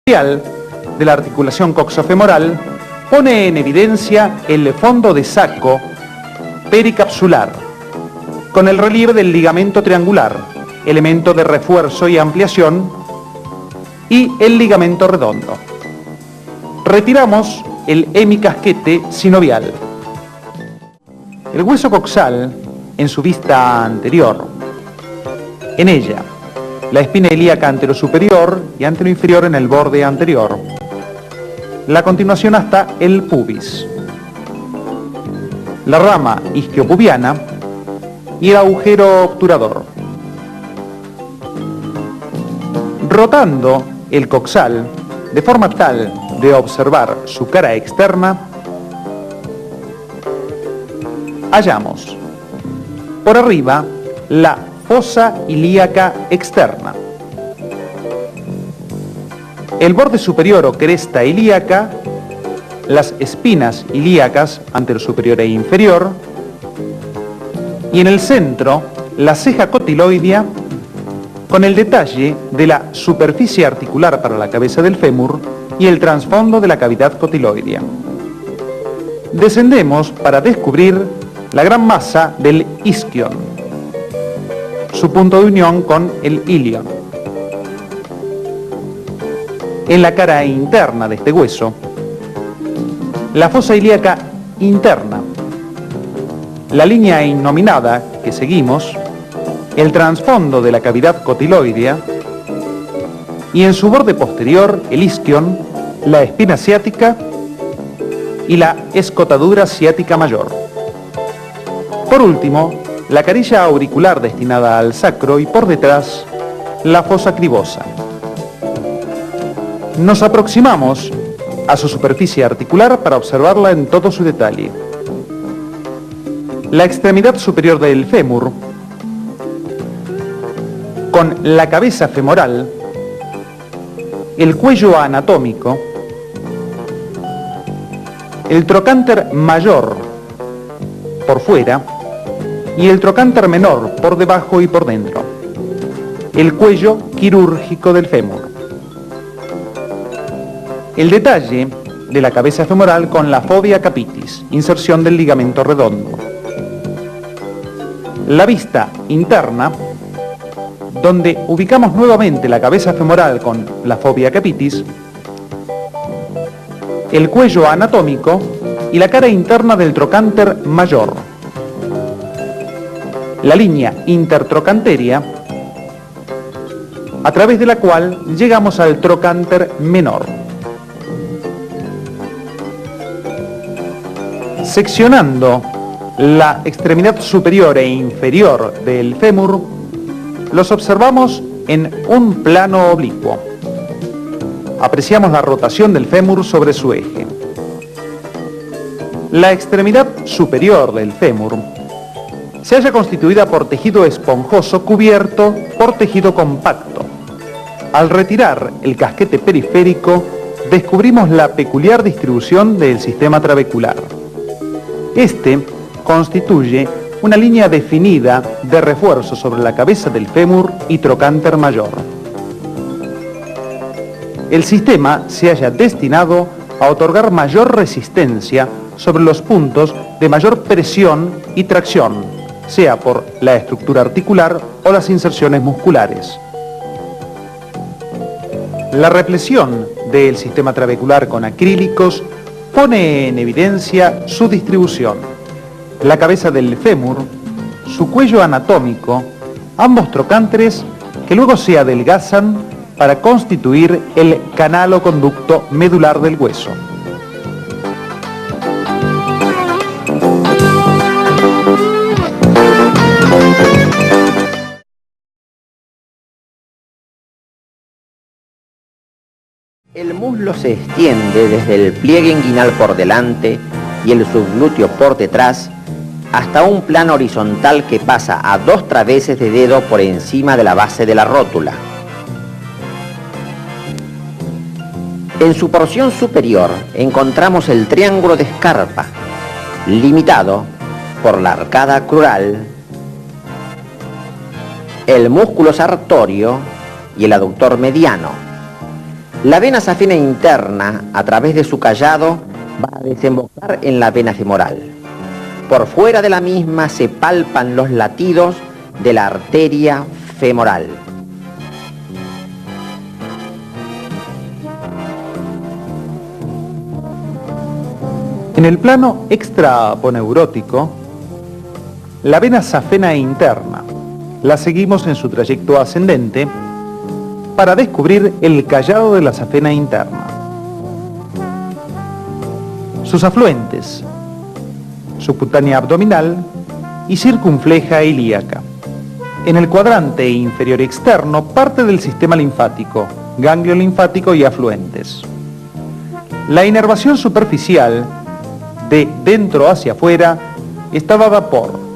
de la articulación coxofemoral pone en evidencia el fondo de saco pericapsular con el relieve del ligamento triangular, elemento de refuerzo y ampliación, y el ligamento redondo. Retiramos el hemicasquete sinovial. El hueso coxal en su vista anterior. En ella, la espina ilíaca anterosuperior y anteroinferior en el borde anterior. La continuación hasta el pubis. La rama isquiopubiana y el agujero obturador. Rotando el coxal de forma tal de observar su cara externa, hallamos por arriba la fosa ilíaca externa, el borde superior o cresta ilíaca, las espinas ilíacas anterosuperior e inferior, y en el centro la ceja cotiloidea con el detalle de la superficie articular para la cabeza del fémur y el trasfondo de la cavidad cotiloidea. Descendemos para descubrir la gran masa del isquion, su punto de unión con el ilion. En la cara interna de este hueso, la fosa ilíaca interna, la línea innominada que seguimos, el trasfondo de la cavidad cotiloidea, y en su borde posterior el isquion, la espina ciática y la escotadura ciática mayor. Por último, la carilla auricular destinada al sacro y por detrás la fosa cribosa. Nos aproximamos a su superficie articular para observarla en todo su detalle. La extremidad superior del fémur, con la cabeza femoral, el cuello anatómico, el trocánter mayor por fuera y el trocánter menor por debajo y por dentro, el cuello quirúrgico del fémur. El detalle de la cabeza femoral con la fovea capitis, inserción del ligamento redondo. La vista interna, donde ubicamos nuevamente la cabeza femoral con la fovea capitis, el cuello anatómico y la cara interna del trocánter mayor. La línea intertrocanteria, a través de la cual llegamos al trocánter menor. Seccionando la extremidad superior e inferior del fémur, los observamos en un plano oblicuo. Apreciamos la rotación del fémur sobre su eje. La extremidad superior del fémur se halla constituida por tejido esponjoso cubierto por tejido compacto. Al retirar el casquete periférico, descubrimos la peculiar distribución del sistema trabecular. Este constituye una línea definida de refuerzo sobre la cabeza del fémur y trocánter mayor. El sistema se halla destinado a otorgar mayor resistencia sobre los puntos de mayor presión y tracción, sea por la estructura articular o las inserciones musculares. La represión del sistema trabecular con acrílicos pone en evidencia su distribución. La cabeza del fémur, su cuello anatómico, ambos trocánteres que luego se adelgazan para constituir el canal o conducto medular del hueso. El muslo se extiende desde el pliegue inguinal por delante y el subglúteo por detrás hasta un plano horizontal que pasa a 2 traveses de dedo por encima de la base de la rótula. En su porción superior encontramos el triángulo de Scarpa, limitado por la arcada crural, el músculo sartorio y el aductor mediano. La vena safena interna, a través de su callado, va a desembocar en la vena femoral. Por fuera de la misma se palpan los latidos de la arteria femoral. En el plano extraponeurótico, la vena safena interna la seguimos en su trayecto ascendente para descubrir el callado de la safena interna. Sus afluentes, subcutánea abdominal y circunfleja ilíaca. En el cuadrante inferior externo, parte del sistema linfático, ganglio linfático y afluentes. La inervación superficial de dentro hacia afuera está dada por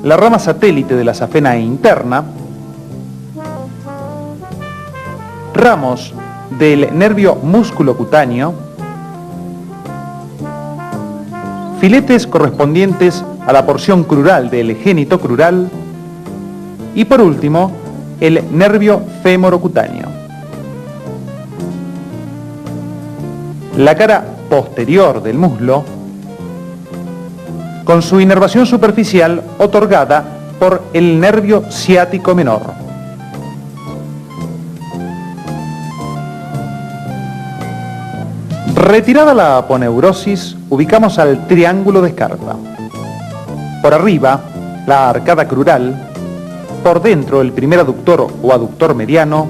la rama satélite de la safena interna, ramos del nervio musculocutáneo, filetes correspondientes a la porción crural del genitocrural y por último el nervio femorocutáneo. La cara posterior del muslo, con su inervación superficial otorgada por el nervio ciático menor. Retirada la aponeurosis, ubicamos al triángulo de Scarpa. Por arriba, la arcada crural, por dentro el primer aductor o aductor mediano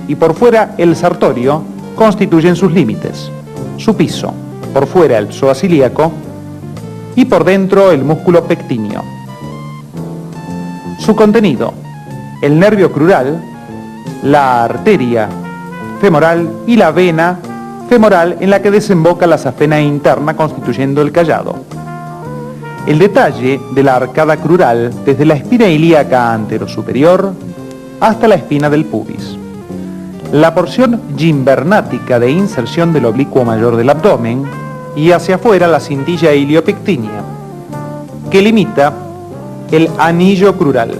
y por fuera el sartorio constituyen sus límites. Su piso, por fuera el psoas ilíaco y por dentro el músculo pectíneo. Su contenido, el nervio crural, la arteria femoral y la vena femoral en la que desemboca la safena interna constituyendo el callado. El detalle de la arcada crural desde la espina ilíaca anterosuperior hasta la espina del pubis. La porción gimbernática de inserción del oblicuo mayor del abdomen y hacia afuera la cintilla iliopectínea, que limita el anillo crural.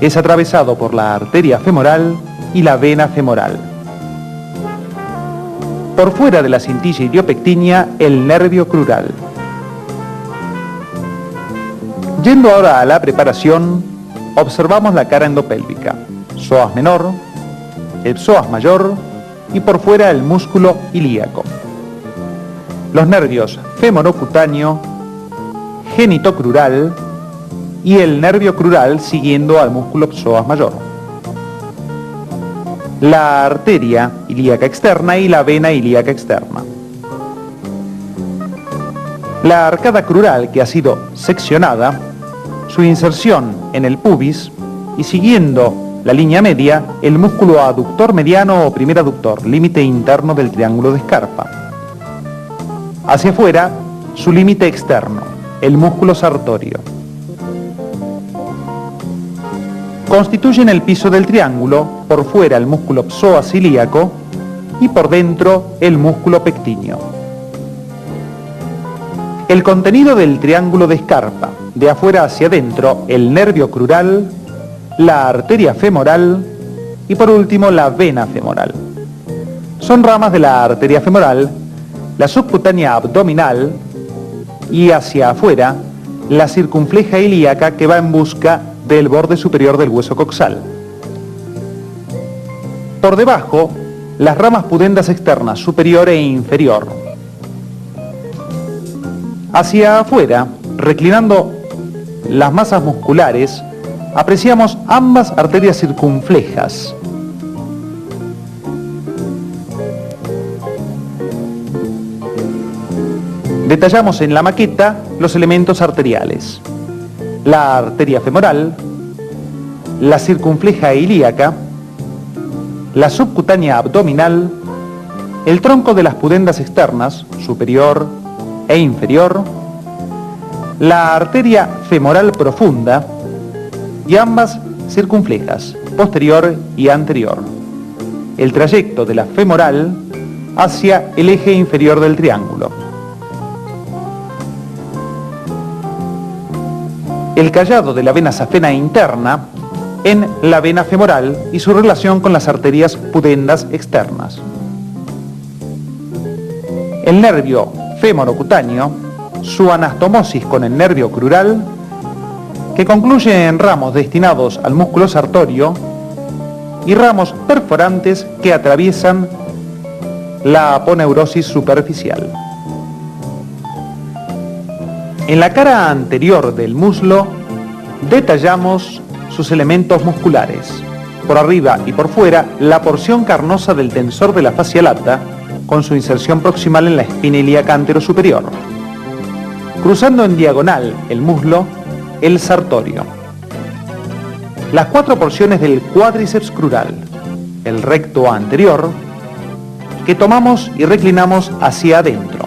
Es atravesado por la arteria femoral y la vena femoral. Por fuera de la cintilla iliopectínea, el nervio crural. Yendo ahora a la preparación, observamos la cara endopélvica, psoas menor, el psoas mayor y por fuera el músculo ilíaco. Los nervios femorocutáneo, genitocrural y el nervio crural siguiendo al músculo psoas mayor. La arteria ilíaca externa y la vena ilíaca externa. La arcada crural que ha sido seccionada, su inserción en el pubis y siguiendo la línea media, el músculo aductor mediano o primer aductor, límite interno del triángulo de Scarpa. Hacia afuera, su límite externo, el músculo sartorio. Constituyen el piso del triángulo, por fuera el músculo psoas ilíaco y por dentro el músculo pectíneo. El contenido del triángulo de Scarpa, de afuera hacia adentro, el nervio crural, la arteria femoral y por último la vena femoral. Son ramas de la arteria femoral, la subcutánea abdominal y hacia afuera la circunfleja ilíaca que va en busca del borde superior del hueso coxal. Por debajo, las ramas pudendas externas superior e inferior. Hacia afuera, reclinando las masas musculares, apreciamos ambas arterias circunflejas. Detallamos en la maqueta los elementos arteriales. La arteria femoral, la circunfleja ilíaca, la subcutánea abdominal, el tronco de las pudendas externas, superior e inferior, la arteria femoral profunda y ambas circunflejas, posterior y anterior. El trayecto de la femoral hacia el eje inferior del triángulo. El callado de la vena safena interna en la vena femoral y su relación con las arterias pudendas externas. El nervio femorocutáneo, su anastomosis con el nervio crural, que concluye en ramos destinados al músculo sartorio y ramos perforantes que atraviesan la aponeurosis superficial. En la cara anterior del muslo detallamos sus elementos musculares. Por arriba y por fuera, la porción carnosa del tensor de la fascia lata, con su inserción proximal en la espina ilíaca anterosuperior. Cruzando en diagonal el muslo, el sartorio. Las 4 porciones del cuádriceps crural, el recto anterior, que tomamos y reclinamos hacia adentro.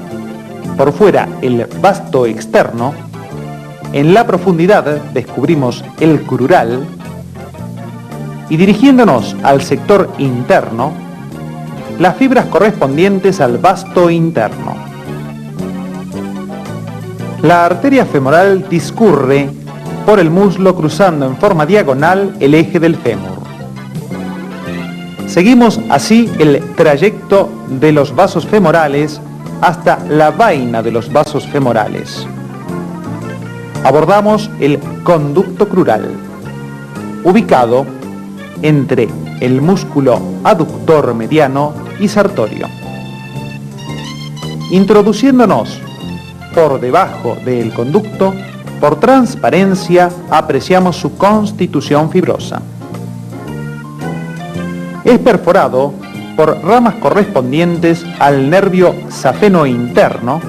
Por fuera, el vasto externo. En la profundidad descubrimos el crural. Y dirigiéndonos al sector interno, las fibras correspondientes al vasto interno. La arteria femoral discurre por el muslo cruzando en forma diagonal el eje del fémur. Seguimos así el trayecto de los vasos femorales hasta la vaina de los vasos femorales. Abordamos el conducto crural, ubicado entre el músculo aductor mediano y sartorio. Introduciéndonos por debajo del conducto, por transparencia apreciamos su constitución fibrosa. Es perforado por ramas correspondientes al nervio safeno interno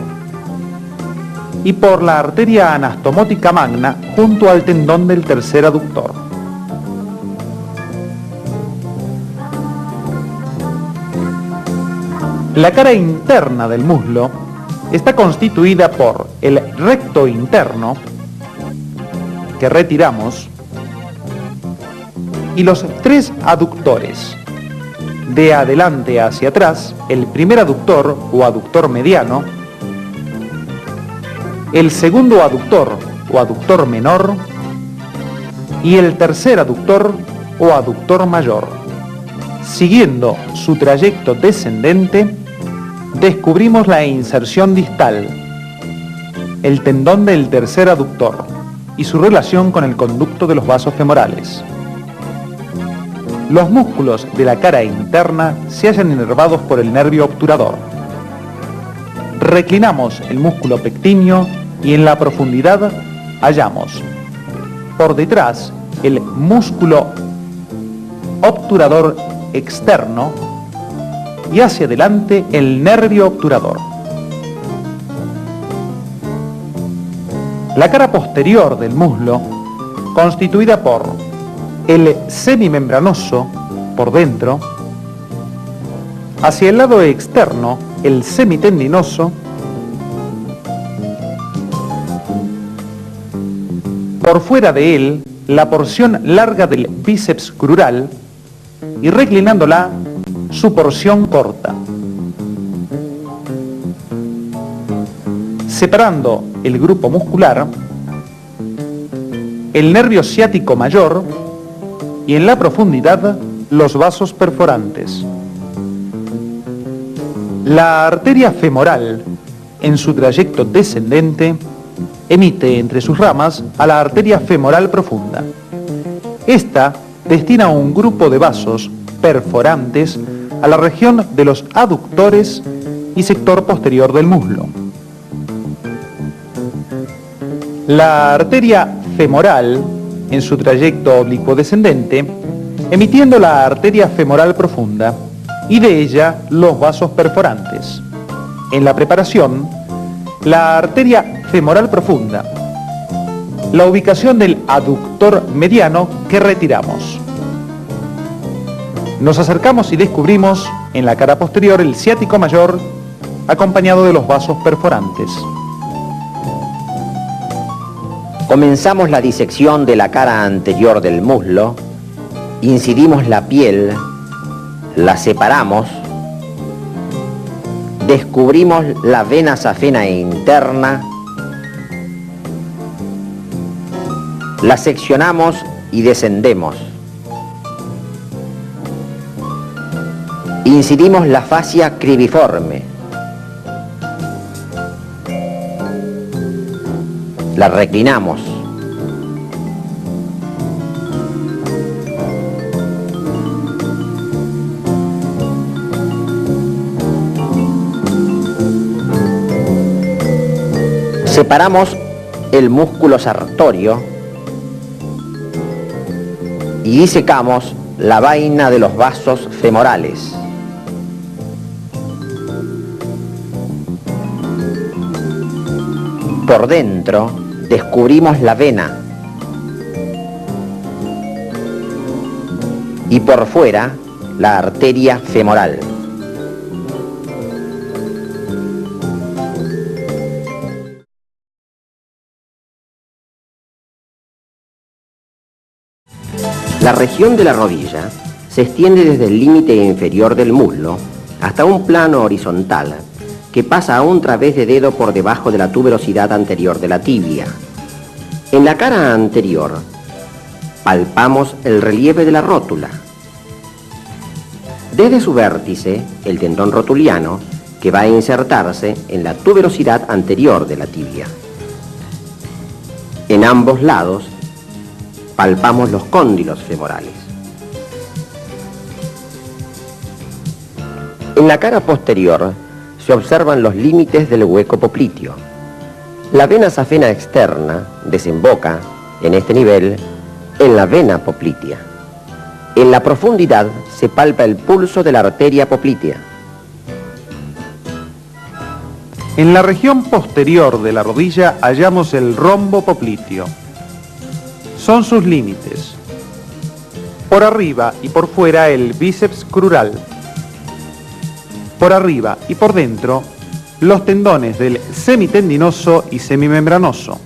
y por la arteria anastomótica magna junto al tendón del tercer aductor. La cara interna del muslo está constituida por el recto interno, que retiramos, y los 3 aductores. De adelante hacia atrás, el primer aductor o aductor mediano, el segundo aductor o aductor menor y el tercer aductor o aductor mayor. Siguiendo su trayecto descendente, descubrimos la inserción distal, el tendón del tercer aductor y su relación con el conducto de los vasos femorales. Los músculos de la cara interna se hallan inervados por el nervio obturador. Reclinamos el músculo pectíneo y en la profundidad hallamos por detrás el músculo obturador externo y hacia adelante el nervio obturador. La cara posterior del muslo, constituida por el semimembranoso por dentro, hacia el lado externo el semitendinoso, por fuera de él la porción larga del bíceps crural y reclinándola su porción corta. Separando el grupo muscular, el nervio ciático mayor y en la profundidad los vasos perforantes. La arteria femoral, en su trayecto descendente, emite entre sus ramas a la arteria femoral profunda. Esta destina un grupo de vasos perforantes a la región de los aductores y sector posterior del muslo. La arteria femoral, en su trayecto oblicuo descendente, emitiendo la arteria femoral profunda y de ella los vasos perforantes. En la preparación, la arteria femoral profunda, la ubicación del aductor mediano que retiramos. Nos acercamos y descubrimos en la cara posterior el ciático mayor acompañado de los vasos perforantes. Comenzamos la disección de la cara anterior del muslo, incidimos la piel, la separamos, descubrimos la vena safena interna, la seccionamos y descendemos. Incidimos la fascia cribiforme. La reclinamos. Separamos el músculo sartorio y disecamos la vaina de los vasos femorales. Por dentro descubrimos la vena y por fuera la arteria femoral. La región de la rodilla se extiende desde el límite inferior del muslo hasta un plano horizontal que pasa a un través de dedo por debajo de la tuberosidad anterior de la tibia. En la cara anterior palpamos el relieve de la rótula. Desde su vértice, el tendón rotuliano, que va a insertarse en la tuberosidad anterior de la tibia. En ambos lados palpamos los cóndilos femorales. En la cara posterior se observan los límites del hueco popliteo. La vena safena externa desemboca, en este nivel, en la vena poplitea. En la profundidad se palpa el pulso de la arteria poplitea. En la región posterior de la rodilla hallamos el rombo popliteo. Son sus límites. Por arriba y por fuera el bíceps crural. Por arriba y por dentro los tendones del semitendinoso y semimembranoso.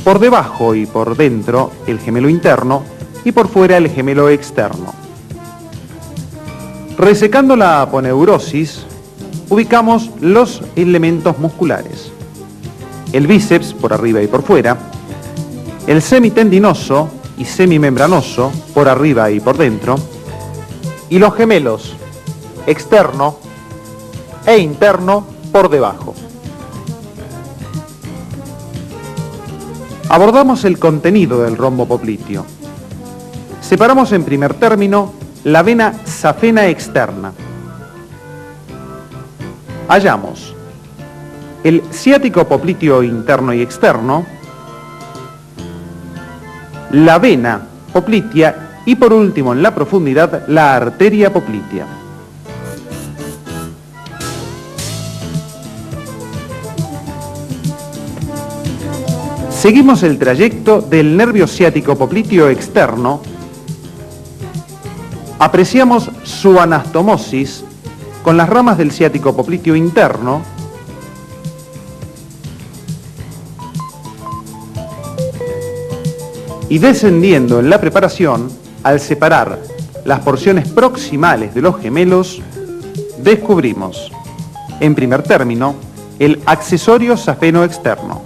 Por debajo y por dentro el gemelo interno y por fuera el gemelo externo. Resecando la aponeurosis, ubicamos los elementos musculares. El bíceps por arriba y por fuera, el semitendinoso y semimembranoso por arriba y por dentro, y los gemelos externo e interno por debajo. Abordamos el contenido del rombo popliteo. Separamos en primer término la vena safena externa. Hallamos el ciático popliteo interno y externo, la vena poplitea y por último en la profundidad la arteria poplitea. Seguimos el trayecto del nervio ciático popliteo externo, apreciamos su anastomosis con las ramas del ciático popliteo interno y descendiendo en la preparación, al separar las porciones proximales de los gemelos, descubrimos, en primer término, el accesorio safeno externo.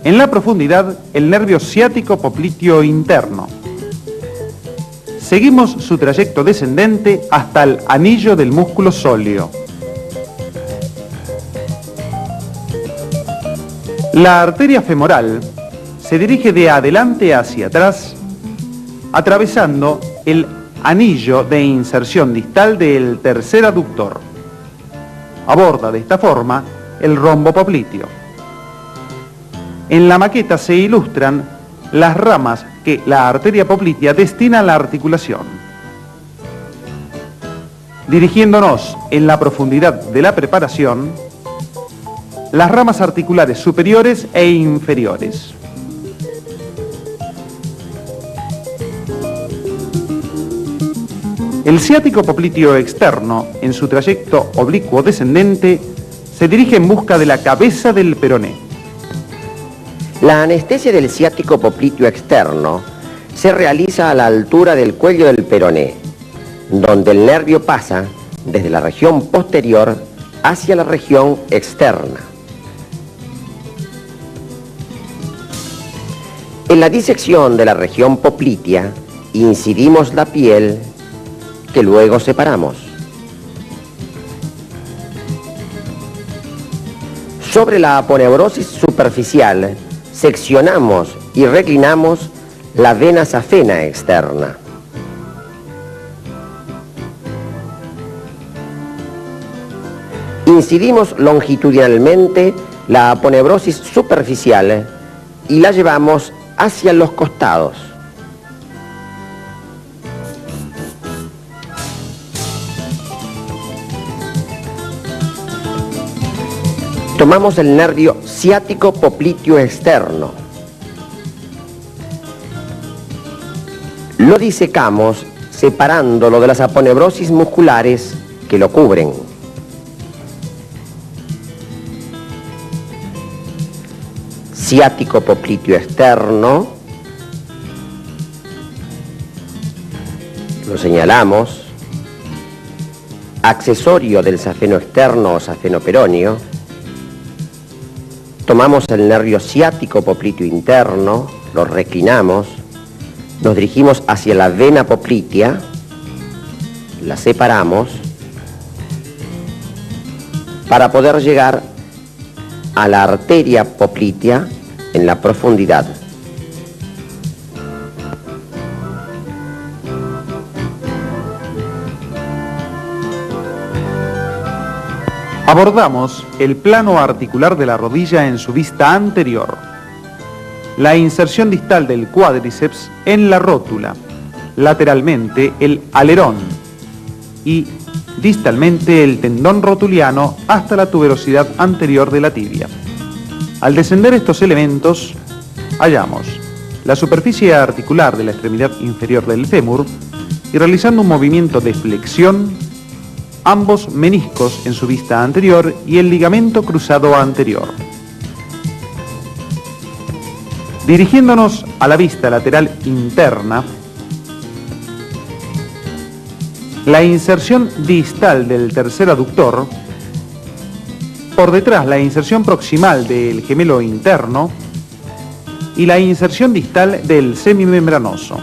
En la profundidad, el nervio ciático popliteo interno. Seguimos su trayecto descendente hasta el anillo del músculo sóleo. La arteria femoral se dirige de adelante hacia atrás, atravesando el anillo de inserción distal del tercer aductor. Aborda de esta forma el rombo popliteo. En la maqueta se ilustran las ramas que la arteria poplitea destina a la articulación. Dirigiéndonos en la profundidad de la preparación, las ramas articulares superiores e inferiores. El ciático popliteo externo, en su trayecto oblicuo descendente, se dirige en busca de la cabeza del peroné. La anestesia del ciático popliteo externo se realiza a la altura del cuello del peroné, donde el nervio pasa desde la región posterior hacia la región externa. En la disección de la región poplitea incidimos la piel que luego separamos. Sobre la aponeurosis superficial, seccionamos y reclinamos la vena safena externa. Incidimos longitudinalmente la aponeurosis superficial y la llevamos hacia los costados. Tomamos el nervio ciático popliteo externo. Lo disecamos separándolo de las aponeurosis musculares que lo cubren. Ciático popliteo externo. Lo señalamos. Accesorio del safeno externo o safeno peroneo. Tomamos el nervio ciático popliteo interno, lo reclinamos, nos dirigimos hacia la vena poplitea, la separamos para poder llegar a la arteria poplitea en la profundidad. Abordamos el plano articular de la rodilla en su vista anterior, la inserción distal del cuádriceps en la rótula, lateralmente el alerón y distalmente el tendón rotuliano hasta la tuberosidad anterior de la tibia. Al descender estos elementos, hallamos la superficie articular de la extremidad inferior del fémur y realizando un movimiento de flexión, ambos meniscos en su vista anterior y el ligamento cruzado anterior. Dirigiéndonos a la vista lateral interna, la inserción distal del tercer aductor, por detrás la inserción proximal del gemelo interno y la inserción distal del semimembranoso.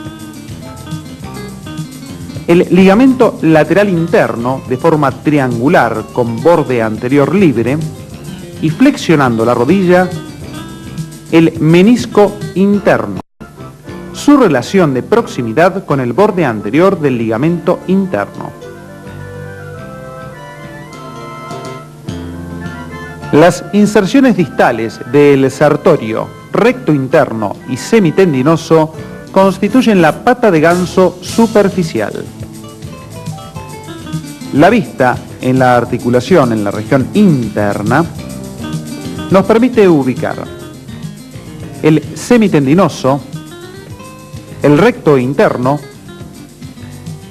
El ligamento lateral interno de forma triangular con borde anterior libre y flexionando la rodilla, el menisco interno. Su relación de proximidad con el borde anterior del ligamento interno. Las inserciones distales del sartorio, recto interno y semitendinoso constituyen la pata de ganso superficial. La vista en la articulación en la región interna nos permite ubicar el semitendinoso, el recto interno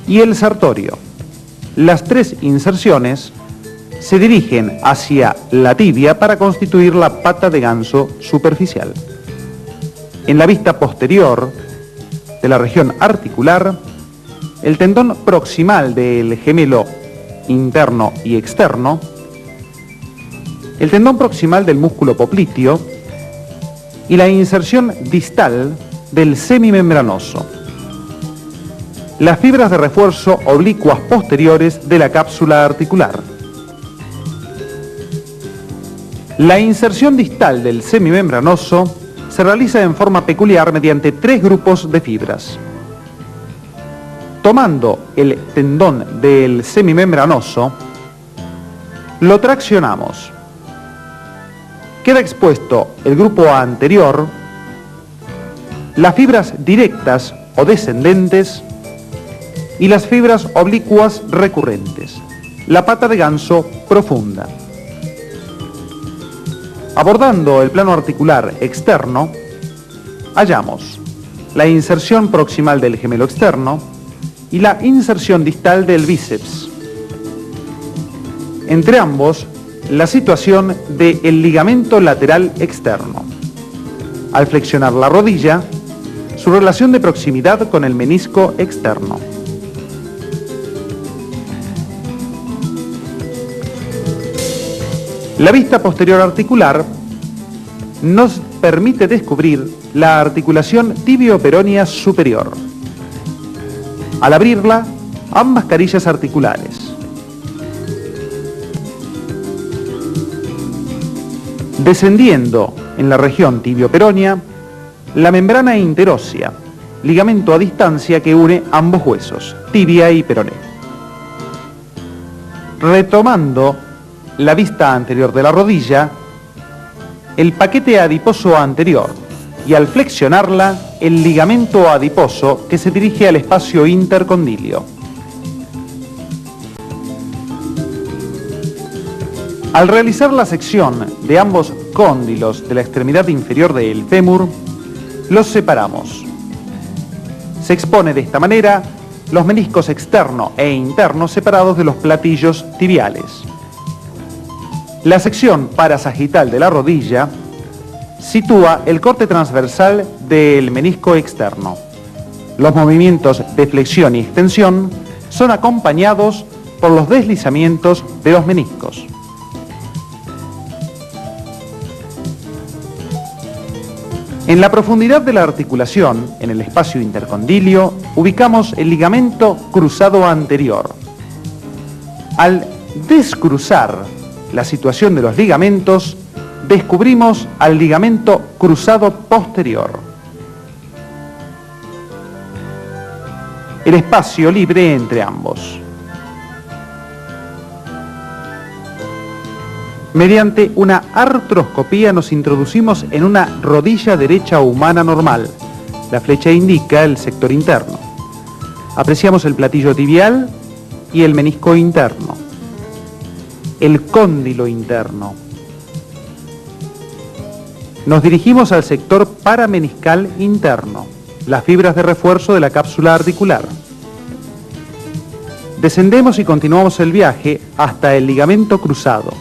y el sartorio. Las tres inserciones se dirigen hacia la tibia para constituir la pata de ganso superficial. En la vista posterior de la región articular, el tendón proximal del gemelo interno y externo, el tendón proximal del músculo popliteo y la inserción distal del semimembranoso. Las fibras de refuerzo oblicuas posteriores de la cápsula articular. La inserción distal del semimembranoso se realiza en forma peculiar mediante tres grupos de fibras. Tomando el tendón del semimembranoso, lo traccionamos. Queda expuesto el grupo anterior, las fibras directas o descendentes y las fibras oblicuas recurrentes, la pata de ganso profunda. Abordando el plano articular externo, hallamos la inserción proximal del gemelo externo y la inserción distal del bíceps. Entre ambos, la situación del ligamento lateral externo. Al flexionar la rodilla, su relación de proximidad con el menisco externo. La vista posterior articular nos permite descubrir la articulación tibio-peronea superior. Al abrirla, ambas carillas articulares. Descendiendo en la región tibio-peronea, la membrana interósea, ligamento a distancia que une ambos huesos, tibia y peroné. Retomando la vista anterior de la rodilla, el paquete adiposo anterior y al flexionarla, el ligamento adiposo que se dirige al espacio intercondilio. Al realizar la sección de ambos cóndilos de la extremidad inferior del fémur, los separamos. Se expone de esta manera los meniscos externo e interno separados de los platillos tibiales. La sección parasagital de la rodilla sitúa el corte transversal del menisco externo. Los movimientos de flexión y extensión son acompañados por los deslizamientos de los meniscos. En la profundidad de la articulación, en el espacio intercondilio, ubicamos el ligamento cruzado anterior. Al descruzar la situación de los ligamentos, descubrimos al ligamento cruzado posterior. El espacio libre entre ambos. Mediante una artroscopía nos introducimos en una rodilla derecha humana normal. La flecha indica el sector interno. Apreciamos el platillo tibial y el menisco interno. El cóndilo interno. Nos dirigimos al sector parameniscal interno, las fibras de refuerzo de la cápsula articular. Descendemos y continuamos el viaje hasta el ligamento cruzado.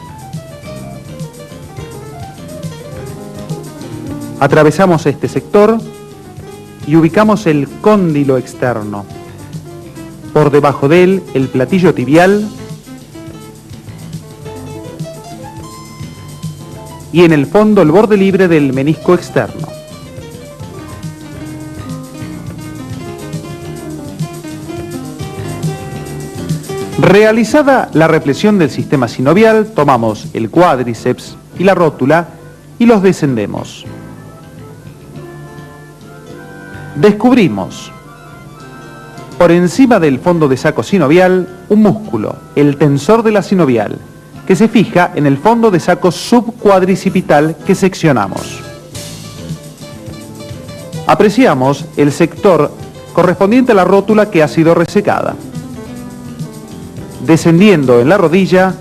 Atravesamos este sector y ubicamos el cóndilo externo. Por debajo de él, el platillo tibial y en el fondo el borde libre del menisco externo. Realizada la repleción del sistema sinovial, tomamos el cuádriceps y la rótula y los descendemos. Descubrimos, por encima del fondo de saco sinovial, un músculo, el tensor de la sinovial, que se fija en el fondo de saco subcuadricipital que seccionamos. Apreciamos el sector correspondiente a la rótula que ha sido resecada. Descendiendo en la rodilla,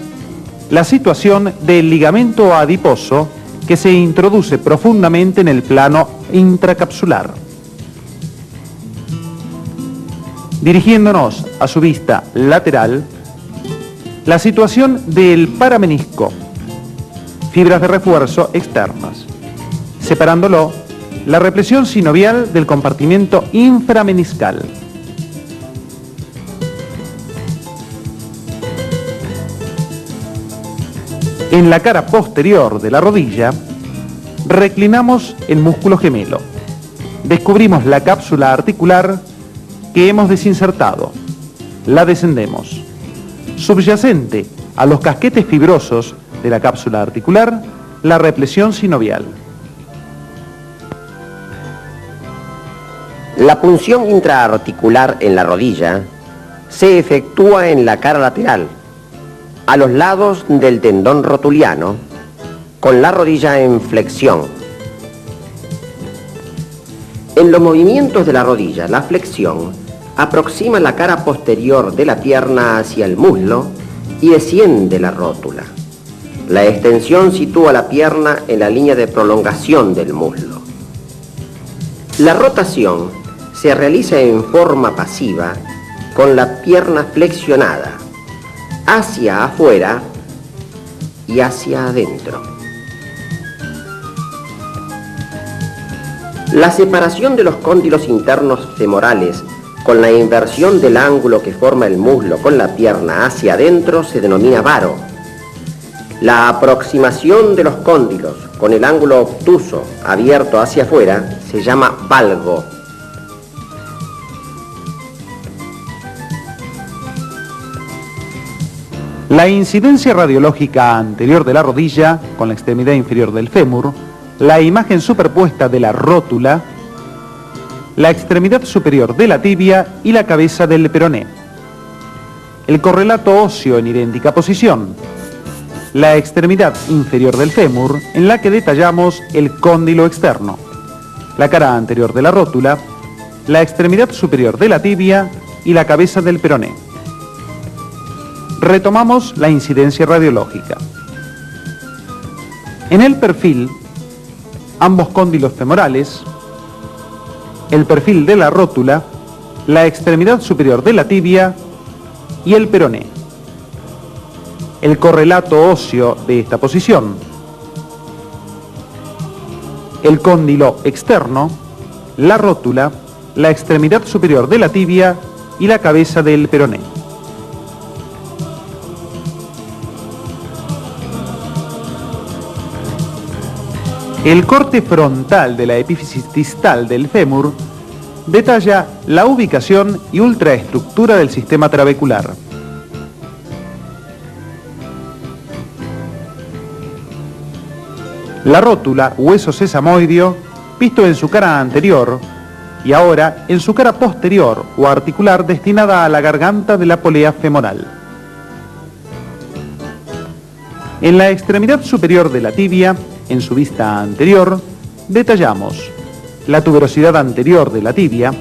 la situación del ligamento adiposo que se introduce profundamente en el plano intracapsular. Dirigiéndonos a su vista lateral, la situación del paramenisco, fibras de refuerzo externas, separándolo, la repleción sinovial del compartimento inframeniscal. En la cara posterior de la rodilla, reclinamos el músculo gemelo. Descubrimos la cápsula articular que hemos desinsertado. La descendemos. Subyacente a los casquetes fibrosos de la cápsula articular, la repleción sinovial. La punción intraarticular en la rodilla se efectúa en la cara lateral, a los lados del tendón rotuliano, con la rodilla en flexión. En los movimientos de la rodilla, la flexión aproxima la cara posterior de la pierna hacia el muslo y desciende la rótula. La extensión sitúa la pierna en la línea de prolongación del muslo. La rotación se realiza en forma pasiva con la pierna flexionada hacia afuera y hacia adentro. La separación de los cóndilos internos femorales con la inversión del ángulo que forma el muslo con la pierna hacia adentro se denomina varo. La aproximación de los cóndilos con el ángulo obtuso abierto hacia afuera se llama valgo. La incidencia radiológica anterior de la rodilla con la extremidad inferior del fémur, la imagen superpuesta de la rótula, la extremidad superior de la tibia y la cabeza del peroné. El correlato óseo en idéntica posición, la extremidad inferior del fémur en la que detallamos el cóndilo externo, la cara anterior de la rótula, la extremidad superior de la tibia y la cabeza del peroné. Retomamos la incidencia radiológica. En el perfil, ambos cóndilos femorales, el perfil de la rótula, la extremidad superior de la tibia y el peroné. El correlato óseo de esta posición, el cóndilo externo, la rótula, la extremidad superior de la tibia y la cabeza del peroné. El corte frontal de la epífisis distal del fémur detalla la ubicación y ultraestructura del sistema trabecular. La rótula, hueso sesamoideo, visto en su cara anterior y ahora en su cara posterior o articular destinada a la garganta de la polea femoral. En la extremidad superior de la tibia, en su vista anterior, detallamos la tuberosidad anterior de la tibia,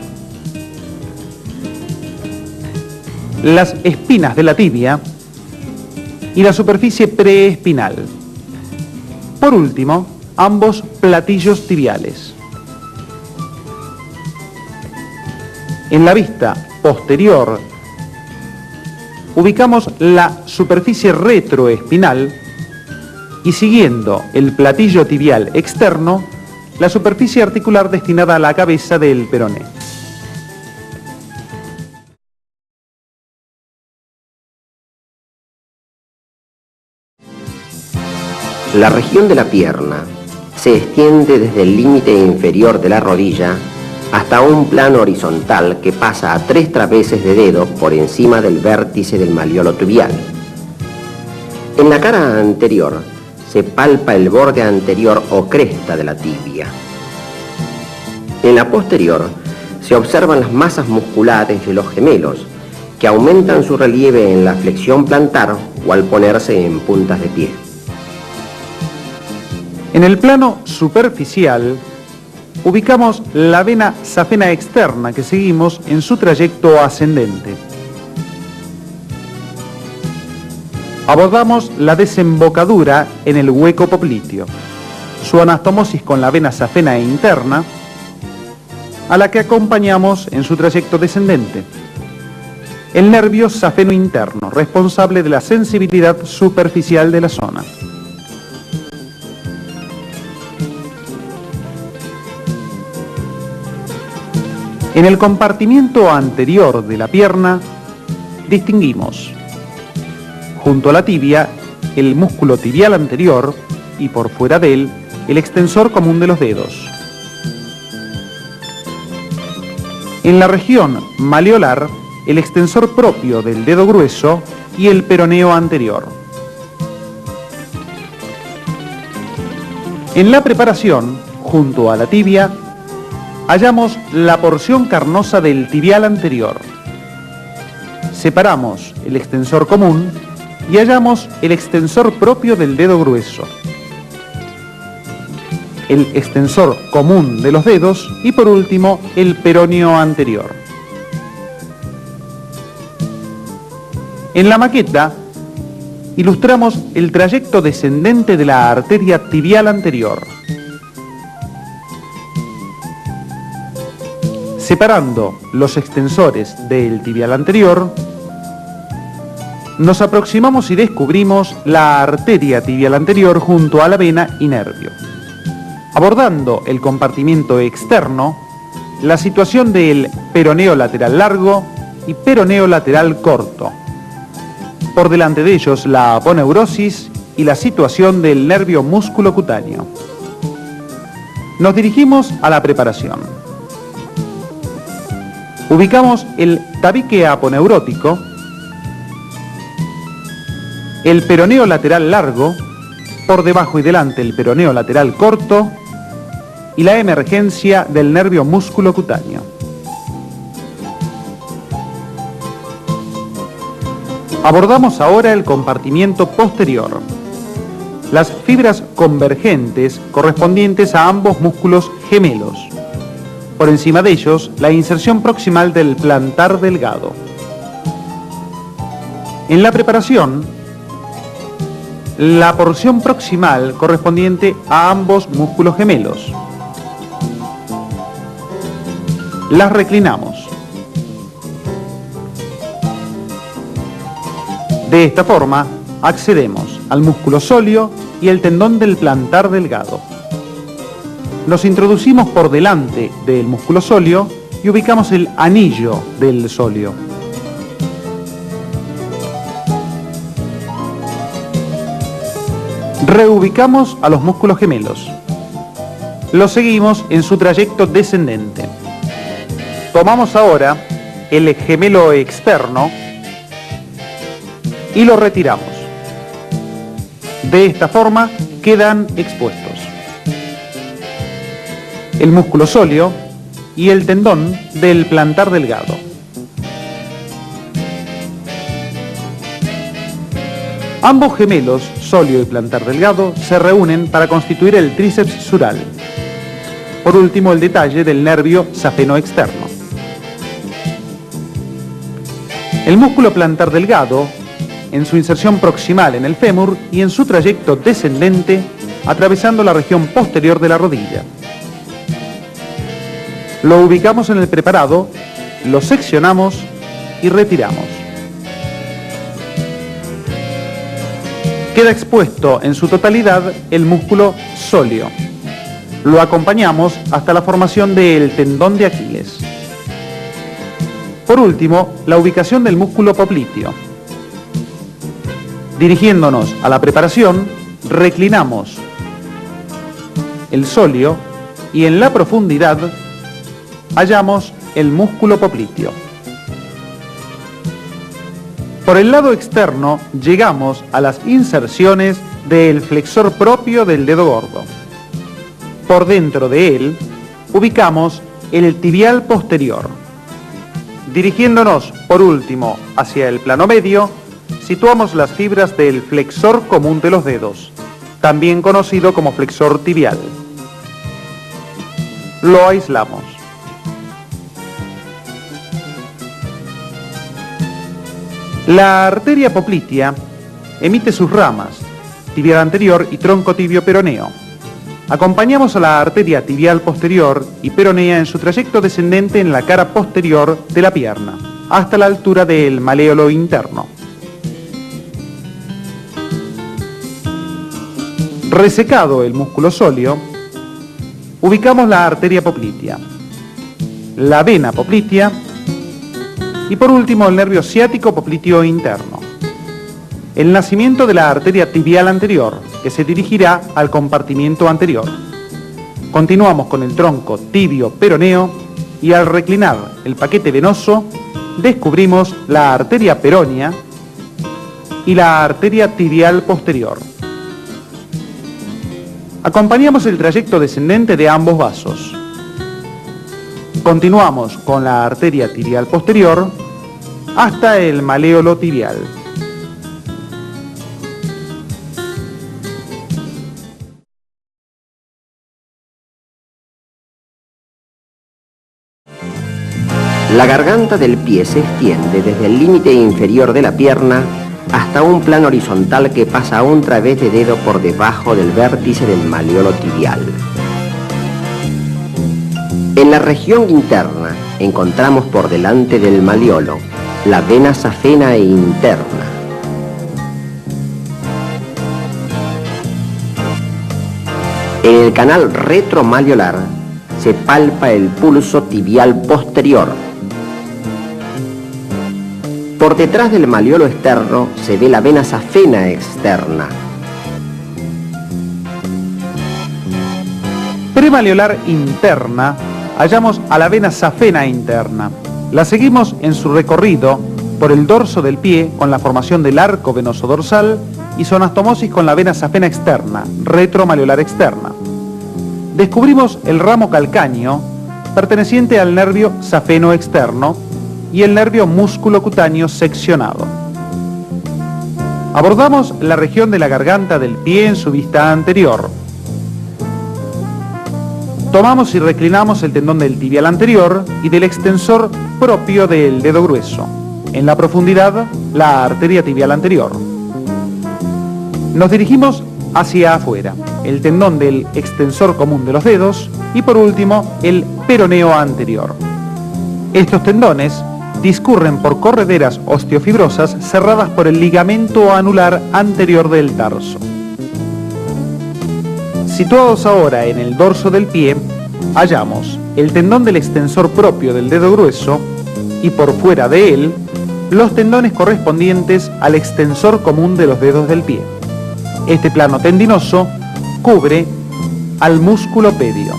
las espinas de la tibia y la superficie preespinal. Por último, ambos platillos tibiales. En la vista posterior, ubicamos la superficie retroespinal y siguiendo el platillo tibial externo, la superficie articular destinada a la cabeza del peroné. La región de la pierna se extiende desde el límite inferior de la rodilla hasta un plano horizontal que pasa a 3 traveses de dedo por encima del vértice del maleolo tibial. En la cara anterior se palpa el borde anterior o cresta de la tibia. En la posterior se observan las masas musculares de los gemelos, que aumentan su relieve en la flexión plantar o al ponerse en puntas de pie. En el plano superficial, ubicamos la vena safena externa que seguimos en su trayecto ascendente. Abordamos la desembocadura en el hueco popliteo, su anastomosis con la vena safena interna, a la que acompañamos en su trayecto descendente. El nervio safeno interno, responsable de la sensibilidad superficial de la zona. En el compartimiento anterior de la pierna distinguimos, junto a la tibia, el músculo tibial anterior y por fuera de él, el extensor común de los dedos. En la región maleolar, el extensor propio del dedo grueso y el peroneo anterior. En la preparación, junto a la tibia, hallamos la porción carnosa del tibial anterior. Separamos el extensor común y hallamos el extensor propio del dedo grueso, el extensor común de los dedos y por último el peroneo anterior. En la maqueta ilustramos el trayecto descendente de la arteria tibial anterior. Separando los extensores del tibial anterior, nos aproximamos y descubrimos la arteria tibial anterior junto a la vena y nervio. Abordando el compartimiento externo, la situación del peroneo lateral largo y peroneo lateral corto. Por delante de ellos la aponeurosis y la situación del nervio músculo cutáneo. Nos dirigimos a la preparación. Ubicamos el tabique aponeurótico el peroneo lateral largo, por debajo y delante el peroneo lateral corto y la emergencia del nervio musculocutáneo. Abordamos ahora el compartimiento posterior. Las fibras convergentes correspondientes a ambos músculos gemelos. Por encima de ellos, la inserción proximal del plantar delgado. En la preparación, la porción proximal correspondiente a ambos músculos gemelos. Las reclinamos. De esta forma, accedemos al músculo sóleo y el tendón del plantar delgado. Nos introducimos por delante del músculo sóleo y ubicamos el anillo del sóleo. Reubicamos a los músculos gemelos. Los seguimos en su trayecto descendente. Tomamos ahora el gemelo externo y lo retiramos. De esta forma quedan expuestos el músculo sóleo y el tendón del plantar delgado. Ambos gemelos, sóleo y plantar delgado, se reúnen para constituir el tríceps sural. Por último, el detalle del nervio safeno externo. El músculo plantar delgado, en su inserción proximal en el fémur y en su trayecto descendente, atravesando la región posterior de la rodilla. Lo ubicamos en el preparado, lo seccionamos y retiramos. Queda expuesto en su totalidad el músculo sóleo. Lo acompañamos hasta la formación del tendón de Aquiles. Por último, la ubicación del músculo popliteo. Dirigiéndonos a la preparación, reclinamos el sóleo y en la profundidad hallamos el músculo popliteo. Por el lado externo llegamos a las inserciones del flexor propio del dedo gordo. Por dentro de él ubicamos el tibial posterior. Dirigiéndonos por último hacia el plano medio, situamos las fibras del flexor común de los dedos, también conocido como flexor tibial. Lo aislamos. La arteria poplitea emite sus ramas, tibial anterior y tronco tibio peroneo. Acompañamos a la arteria tibial posterior y peronea en su trayecto descendente en la cara posterior de la pierna, hasta la altura del maléolo interno. Resecado el músculo sóleo, ubicamos la arteria poplitea, la vena poplitea y por último el nervio ciático popliteo interno. El nacimiento de la arteria tibial anterior, que se dirigirá al compartimiento anterior. Continuamos con el tronco tibio peroneo y al reclinar el paquete venoso descubrimos la arteria peronea y la arteria tibial posterior. Acompañamos el trayecto descendente de ambos vasos. Continuamos con la arteria tibial posterior hasta el maléolo tibial. La garganta del pie se extiende desde el límite inferior de la pierna hasta un plano horizontal que pasa a un través de dedo por debajo del vértice del maléolo tibial. En la región interna encontramos por delante del maléolo la vena safena e interna. En el canal retromalleolar se palpa el pulso tibial posterior. Por detrás del maléolo externo se ve la vena safena externa. Premalleolar interna hallamos a la vena safena interna. La seguimos en su recorrido por el dorso del pie con la formación del arco venoso dorsal y su anastomosis con la vena safena externa, retromalleolar externa. Descubrimos el ramo calcáneo perteneciente al nervio safeno externo y el nervio músculo cutáneo seccionado. Abordamos la región de la garganta del pie en su vista anterior. Tomamos y reclinamos el tendón del tibial anterior y del extensor propio del dedo grueso. En la profundidad, la arteria tibial anterior. Nos dirigimos hacia afuera, el tendón del extensor común de los dedos y por último, el peroneo anterior. Estos tendones discurren por correderas osteofibrosas cerradas por el ligamento anular anterior del tarso. Situados ahora en el dorso del pie, hallamos el tendón del extensor propio del dedo grueso y por fuera de él, los tendones correspondientes al extensor común de los dedos del pie. Este plano tendinoso cubre al músculo pedio.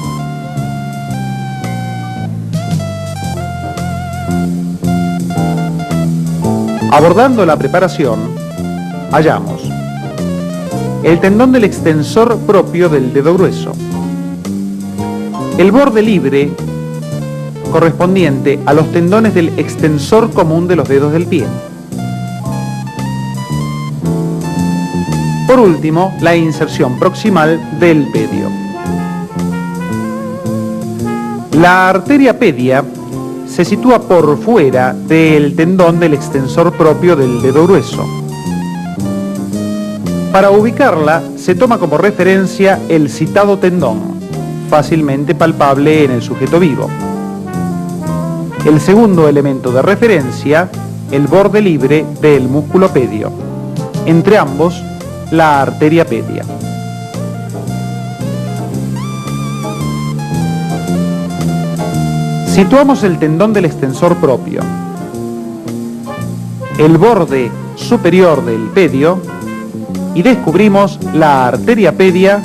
Abordando la preparación, hallamos el tendón del extensor propio del dedo grueso, el borde libre correspondiente a los tendones del extensor común de los dedos del pie. Por último, la inserción proximal del pedio. La arteria pedia se sitúa por fuera del tendón del extensor propio del dedo grueso. Para ubicarla, se toma como referencia el citado tendón, fácilmente palpable en el sujeto vivo. El segundo elemento de referencia, el borde libre del músculo pedio. Entre ambos, la arteria pedia. Situamos el tendón del extensor propio, el borde superior del pedio y descubrimos la arteria pedia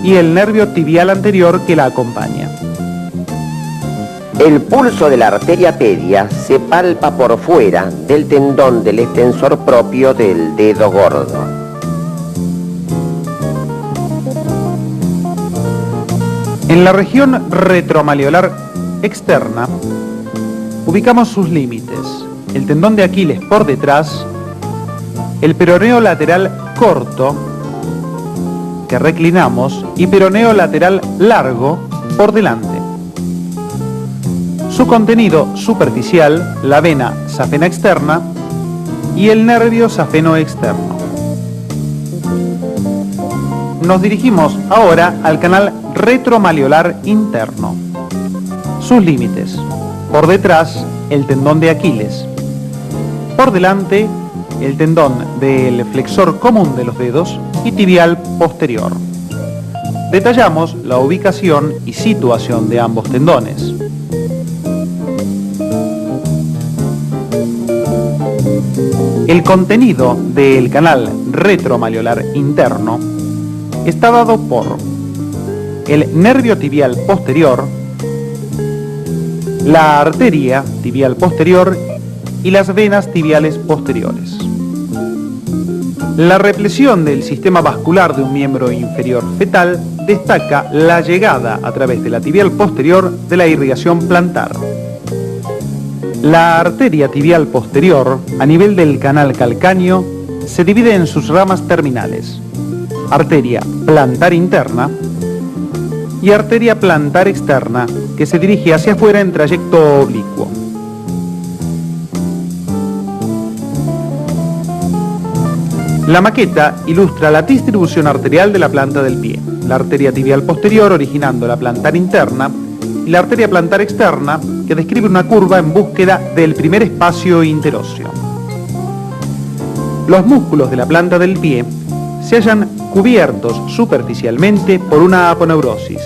y el nervio tibial anterior que la acompaña. El pulso de la arteria pedia se palpa por fuera del tendón del extensor propio del dedo gordo. En la región retromalleolar externa, ubicamos sus límites, el tendón de Aquiles por detrás, el peroneo lateral corto, que reclinamos, y peroneo lateral largo por delante. Su contenido superficial, la vena safena externa y el nervio safeno externo. Nos dirigimos ahora al canal retromalleolar interno. Sus límites. Por detrás, el tendón de Aquiles. Por delante, el tendón del flexor común de los dedos y tibial posterior. Detallamos la ubicación y situación de ambos tendones. El contenido del canal retromalleolar interno está dado por el nervio tibial posterior, la arteria tibial posterior y las venas tibiales posteriores. La represión del sistema vascular de un miembro inferior fetal destaca la llegada a través de la tibial posterior de la irrigación plantar. La arteria tibial posterior, a nivel del canal calcáneo, se divide en sus ramas terminales: arteria plantar interna y arteria plantar externa, que se dirige hacia afuera en trayecto oblicuo. La maqueta ilustra la distribución arterial de la planta del pie: la arteria tibial posterior originando la plantar interna y la arteria plantar externa, que describe una curva en búsqueda del primer espacio interóseo. Los músculos de la planta del pie se hallan cubiertos superficialmente por una aponeurosis,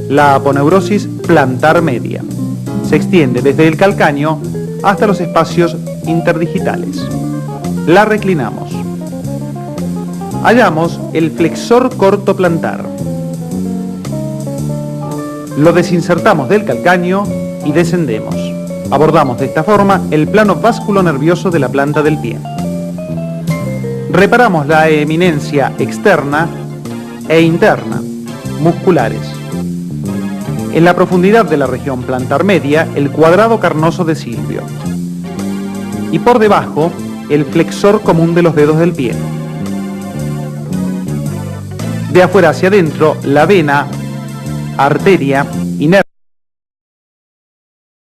la aponeurosis plantar media. Se extiende desde el calcáneo hasta los espacios interdigitales. La reclinamos. Hallamos el flexor corto plantar. Lo desinsertamos del calcáneo y descendemos. Abordamos de esta forma el plano vasculonervioso de la planta del pie. Reparamos la eminencia externa e interna, musculares. En la profundidad de la región plantar media, el cuadrado carnoso de Silvio. Y por debajo, el flexor común de los dedos del pie. De afuera hacia adentro, la vena, arteria y nervio.